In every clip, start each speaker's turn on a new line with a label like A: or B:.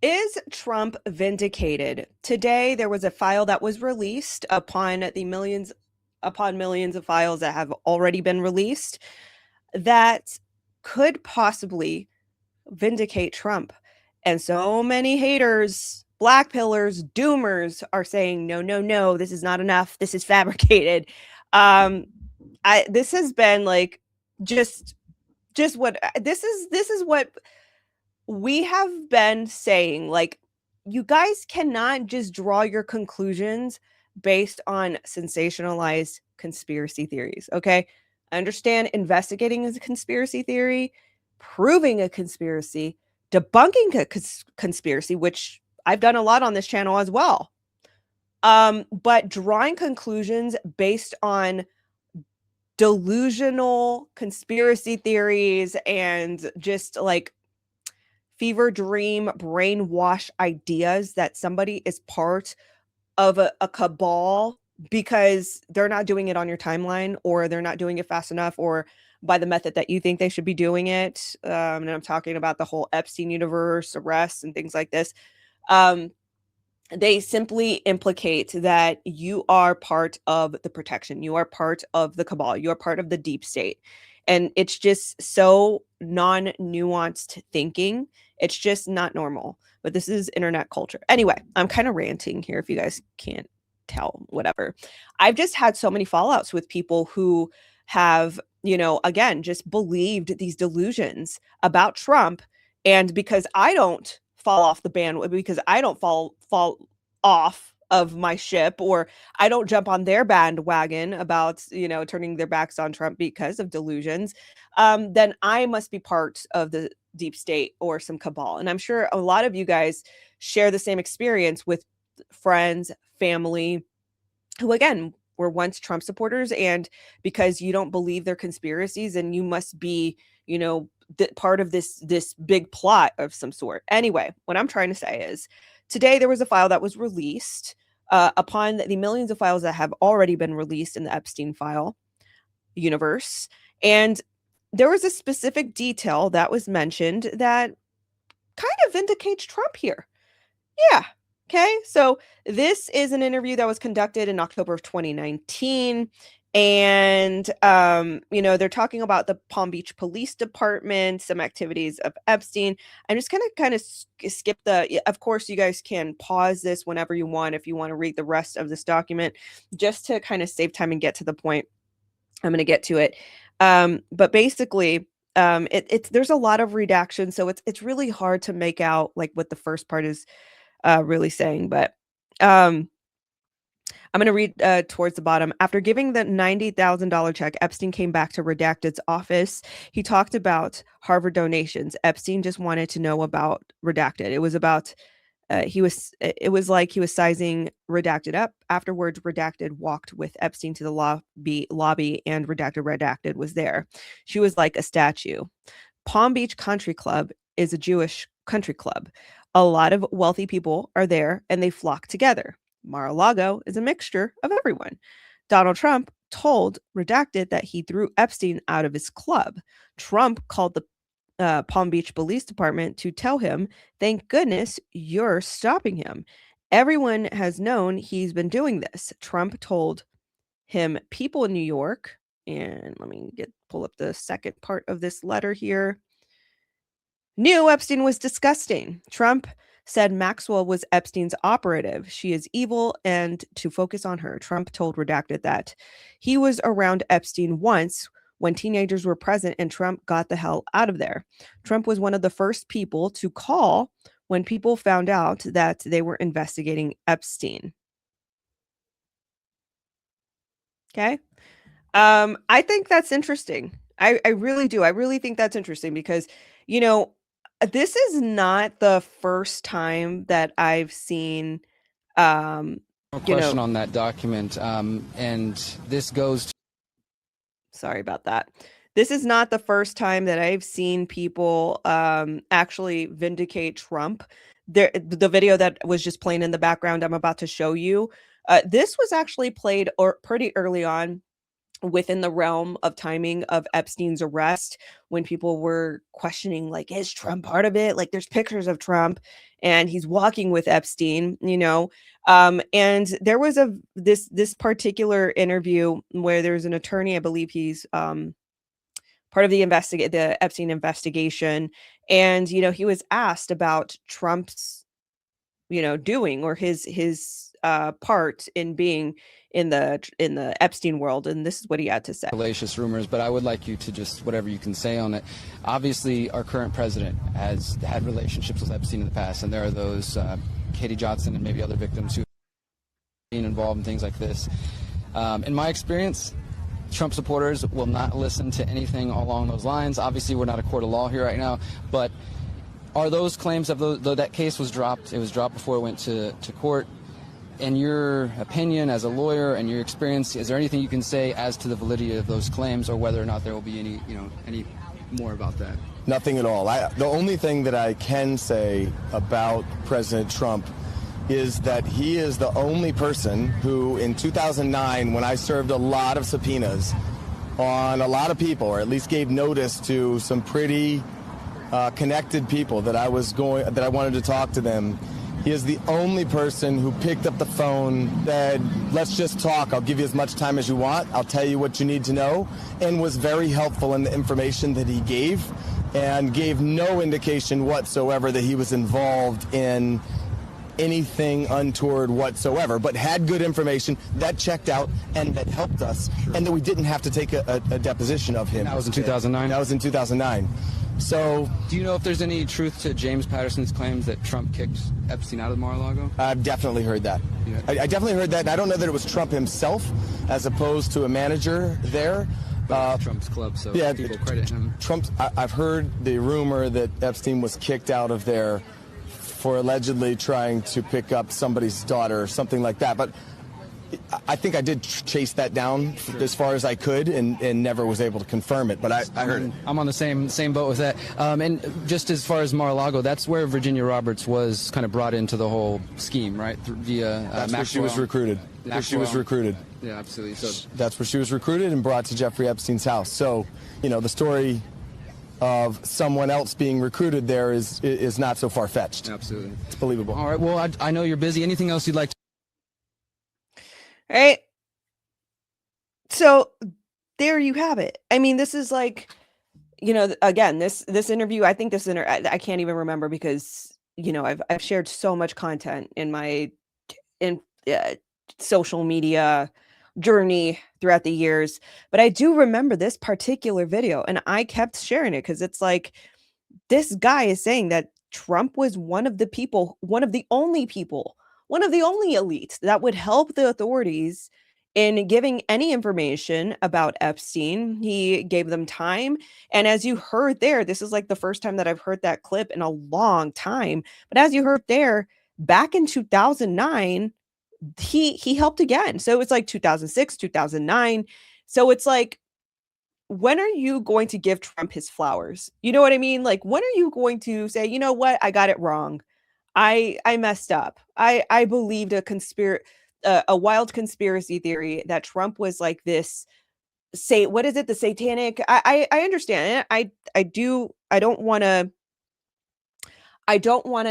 A: Is Trump vindicated? Today, there was a file that was released upon millions of files that have already been released that could possibly vindicate Trump. And so many haters, black pillars, doomers are saying, no, no, no, this is not enough. This is fabricated. Um, this has been like just what this is what we have been saying, like, you guys cannot just draw your conclusions based on sensationalized conspiracy theories. Okay, I understand investigating is a conspiracy theory, proving a conspiracy, debunking a conspiracy, which I've done a lot on this channel as well. But drawing conclusions based on delusional conspiracy theories and just like fever dream brainwash ideas that somebody is part of a cabal because they're not doing it on your timeline, or they're not doing it fast enough, or by the method that you think they should be doing it. And I'm talking about the whole Epstein universe, arrests and things like this. um, they simply implicate that you are part of the protection, you are part of the cabal, you are part of the deep state. And it's just so non-nuanced thinking. It's just not normal. But this is internet culture. Anyway, I'm kind of ranting here if you guys can't tell, whatever. I've just had so many fallouts with people who have, again, just believed these delusions about Trump. And because I don't fall off the bandwagon, because I don't fall off of my ship, or I don't jump on their bandwagon about, turning their backs on Trump because of delusions, then I must be part of the deep state or some cabal. And I'm sure a lot of you guys share the same experience with friends, family, who again were once Trump supporters, and because you don't believe their conspiracies, and you must be, part of this big plot of some sort. Anyway, what I'm trying to say is, today there was a file that was released upon the millions of files that have already been released in the Epstein file universe, and there was a specific detail that was mentioned that kind of vindicates Trump here. Yeah. Okay. So this is an interview that was conducted in October of 2019. And, they're talking about the Palm Beach Police Department, some activities of Epstein. I'm just going to kind of skip of course, you guys can pause this whenever you want, if you want to read the rest of this document, just to kind of save time and get to the point. I'm going to get to it. But basically, it's there's a lot of redaction. So it's really hard to make out like what the first part is really saying. But um, I'm going to read towards the bottom. After giving the $90,000 check, Epstein came back to Redacted's office. He talked about Harvard donations. Epstein just wanted to know about Redacted. It was about it was like he was sizing Redacted up. Afterwards, Redacted walked with Epstein to the lobby, and Redacted was there. She was like a statue. Palm Beach Country Club is a Jewish country club. A lot of wealthy people are there, and they flock together. Mar-a-Lago is a mixture of everyone. Donald Trump told Redacted that he threw Epstein out of his club. Trump called the Palm Beach Police Department to tell him, "Thank goodness you're stopping him. Everyone has known he's been doing this." Trump told him people in New York, and let me pull up the second part of this letter here, knew Epstein was disgusting. Trump said Maxwell was Epstein's operative. She is evil, and to focus on her. Trump told Redacted that he was around Epstein once when teenagers were present, and Trump got the hell out of there. Trump was one of the first people to call when people found out that they were investigating Epstein. Okay. I think that's interesting. I really do. I really think that's interesting because, this is not the first time that I've seen,
B: No
A: you
B: question
A: know,
B: on that document, and this goes to
A: sorry about that. This is not the first time that I've seen people actually vindicate Trump. The video that was just playing in the background, I'm about to show you. This was actually played or pretty early on within the realm of timing of Epstein's arrest, when people were questioning, like, is Trump part of it? Like, there's pictures of Trump and he's walking with Epstein, you know. And there was this particular interview where there's an attorney, I believe he's part of the Epstein investigation, and he was asked about Trump's doing, or his part in being in the Epstein world, and this is what he had to say.
B: Salacious rumors, but I would like you to just whatever you can say on it. Obviously, our current president has had relationships with Epstein in the past, and there are those Katie Johnson and maybe other victims who have been involved in things like this. In my experience, Trump supporters will not listen to anything along those lines. Obviously, we're not a court of law here right now, but are those claims, though that case was dropped, it was dropped before it went to court. In your opinion as a lawyer and your experience, is there anything you can say as to the validity of those claims, or whether or not there will be any more about that?
C: Nothing at all. The only thing that I can say about President Trump is that he is the only person who, in 2009, when I served a lot of subpoenas on a lot of people, or at least gave notice to some pretty connected people that I wanted to talk to them, he is the only person who picked up the phone, said, let's just talk. I'll give you as much time as you want. I'll tell you what you need to know, and was very helpful in the information that he gave, and gave no indication whatsoever that he was involved in anything untoward whatsoever, but had good information that checked out and that helped us, and that we didn't have to take a deposition of him.
B: That was in 2009?
C: That was in 2009. So,
B: do you know if there's any truth to James Patterson's claims that Trump kicked Epstein out of Mar-a-Lago?
C: I've definitely heard that.
B: Yeah.
C: I definitely heard that, and I don't know that it was Trump himself as opposed to a manager there.
B: Trump's club, so
C: yeah,
B: people credit him.
C: I've heard the rumor that Epstein was kicked out of there for allegedly trying to pick up somebody's daughter or something like that. But I think I did chase that down as far as I could, and never was able to confirm it. But I heard it.
B: I'm on the same boat with that. And just as far as Mar-a-Lago, that's where Virginia Roberts was kind of brought into the whole scheme, right? Via
C: that's where she was recruited. She was recruited.
B: Yeah, absolutely. So
C: that's where she was recruited and brought to Jeffrey Epstein's house. So, the story of someone else being recruited there is not so far-fetched.
B: Absolutely.
C: It's believable.
B: All right. Well, I know you're busy. Anything else you'd like to?
A: All right. So there you have it. I mean, this is like, again, this interview, I think I can't even remember, because, I've shared so much content in my social media journey throughout the years, but I do remember this particular video, and I kept sharing it because it's like, this guy is saying that Trump was one of the only elites that would help the authorities in giving any information about Epstein. He gave them time. And as you heard there, this is like the first time that I've heard that clip in a long time. But as you heard there, back in 2009, he helped again. So it's like 2006, 2009. So it's like, when are you going to give Trump his flowers? You know what I mean? Like, when are you going to say, you know what? I got it wrong. I messed up. I believed a wild conspiracy theory that Trump was like this, what is it? The satanic. I understand. I don't want to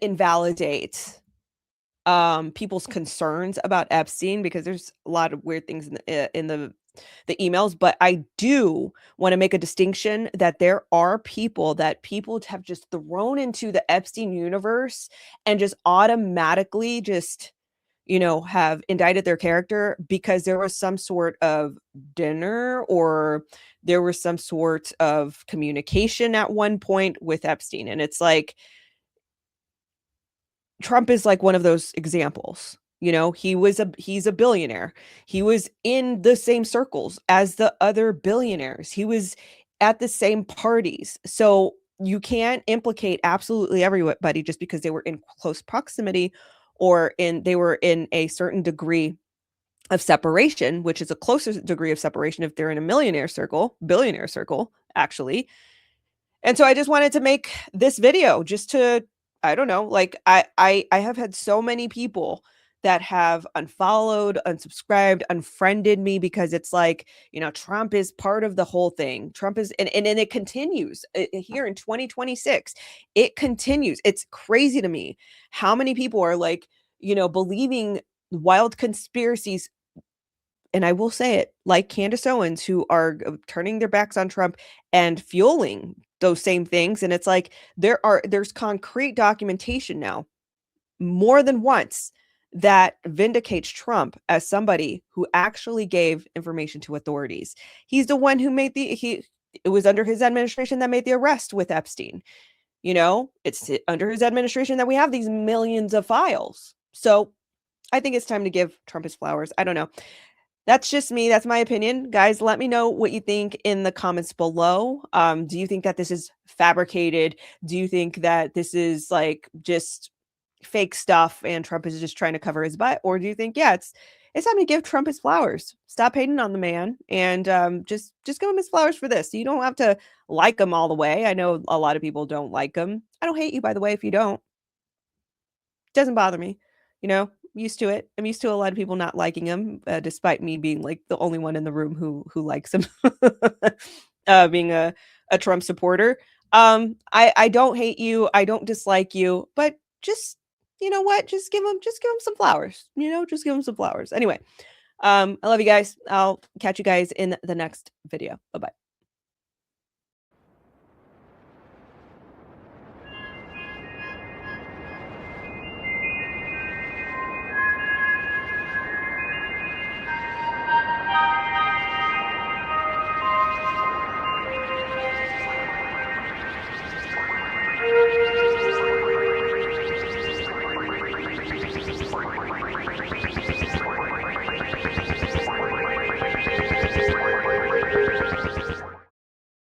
A: invalidate people's concerns about Epstein, because there's a lot of weird things in the emails, but I do want to make a distinction that there are people have just thrown into the Epstein universe and just automatically just, have indicted their character because there was some sort of dinner, or there was some sort of communication at one point with Epstein. And it's like, Trump is like one of those examples. He's a billionaire. He was in the same circles as the other billionaires. He was at the same parties. So you can't implicate absolutely everybody just because they were in close proximity, or they were in a certain degree of separation, which is a closer degree of separation if they're in a billionaire circle, actually. And so I just wanted to make this video just to, I don't know, like I have had so many people that have unfollowed, unsubscribed, unfriended me because it's like, Trump is part of the whole thing. Trump is, and it continues here in 2026. It continues. It's crazy to me how many people are like, believing wild conspiracies. And I will say it, like Candace Owens, who are turning their backs on Trump and fueling those same things. And it's like there's concrete documentation now, more than once, that vindicates Trump as somebody who actually gave information to authorities. He's the one who made it was under his administration that made the arrest with Epstein. It's under his administration that we have these millions of files. So I think it's time to give Trump his flowers. I don't know. That's just me. That's my opinion. Guys, let me know what you think in the comments below. Do you think that this is fabricated? Do you think that this is like just fake stuff and Trump is just trying to cover his butt? Or do you think, yeah, it's time to give Trump his flowers? Stop hating on the man and just give him his flowers for this. You don't have to like him all the way. I know a lot of people don't like him. I don't hate you, by the way, if you don't. Doesn't bother me. Used to it. I'm used to a lot of people not liking him, despite me being like the only one in the room who likes him, being a Trump supporter. I don't hate you. I don't dislike you, but just, you know what? Just give him some flowers. Just give him some flowers. Anyway, I love you guys. I'll catch you guys in the next video. Bye bye.